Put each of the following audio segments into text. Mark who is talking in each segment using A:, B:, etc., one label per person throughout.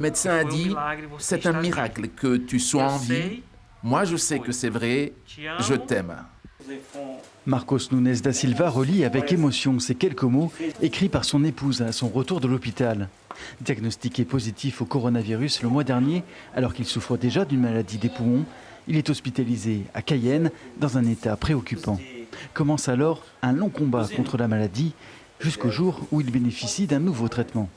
A: Le médecin a dit, c'est un miracle que tu sois en vie. Moi, je sais que c'est vrai, je t'aime.
B: Marcos Nunes da Silva relit avec émotion ces quelques mots écrits par son épouse à son retour de l'hôpital. Diagnostiqué positif au coronavirus le mois dernier, alors qu'il souffre déjà d'une maladie des poumons, il est hospitalisé à Cayenne dans un état préoccupant. Commence alors un long combat contre la maladie jusqu'au jour où il bénéficie d'un nouveau traitement.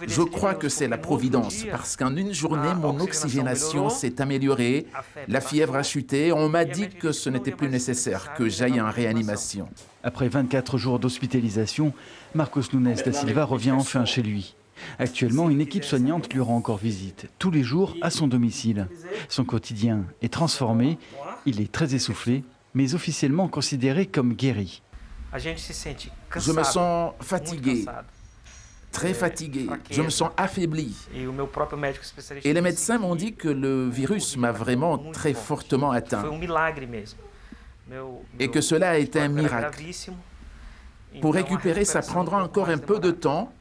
A: Je crois que c'est la providence, parce qu'en une journée, mon oxygénation s'est améliorée, la fièvre a chuté, on m'a dit que ce n'était plus nécessaire, que j'aille en réanimation.
B: Après 24 jours d'hospitalisation, Marcos Nunes da Silva revient enfin chez lui. Actuellement, une équipe soignante lui rend encore visite, tous les jours à son domicile. Son quotidien est transformé, il est très essoufflé, mais officiellement considéré comme guéri.
A: Je me sens fatigué. Très fatigué, je me sens affaibli. Et les médecins m'ont dit que le virus m'a vraiment très fortement atteint. Et que cela a été un miracle. Pour récupérer, ça prendra encore un peu de temps.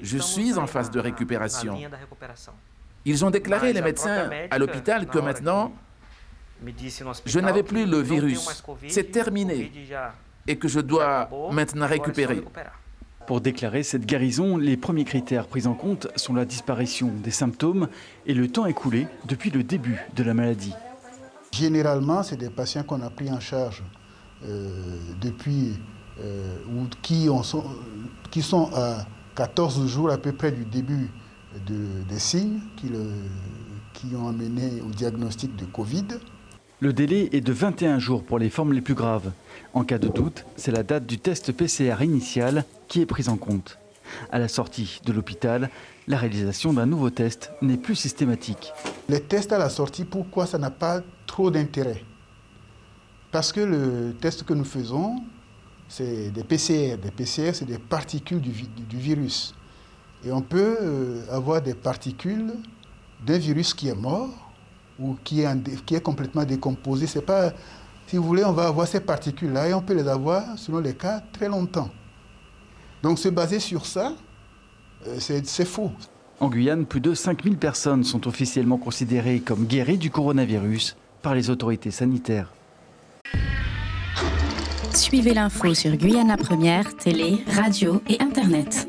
A: Je suis en phase de récupération. Ils ont déclaré, les médecins, à l'hôpital, que maintenant, je n'avais plus le virus. C'est terminé. Et que je dois maintenant récupérer.
B: Pour déclarer cette guérison, les premiers critères pris en compte sont la disparition des symptômes et le temps écoulé depuis le début de la maladie.
C: Généralement, c'est des patients qu'on a pris en charge qui sont à 14 jours à peu près du début des signes qui ont amené au diagnostic de Covid.
B: Le délai est de 21 jours pour les formes les plus graves. En cas de doute, c'est la date du test PCR initial qui est prise en compte. À la sortie de l'hôpital, la réalisation d'un nouveau test n'est plus systématique.
C: Les tests à la sortie, pourquoi ça n'a pas trop d'intérêt? Parce que le test que nous faisons, c'est des PCR. Des PCR, c'est des particules du virus. Et on peut avoir des particules d'un virus qui est mort ou qui est complètement décomposé. C'est pas, si vous voulez, on va avoir ces particules-là et on peut les avoir, selon les cas, très longtemps. Donc se baser sur ça, c'est faux.
B: En Guyane, plus de 5000 personnes sont officiellement considérées comme guéries du coronavirus par les autorités sanitaires.
D: Suivez l'info sur Guyana Première, télé, radio et Internet.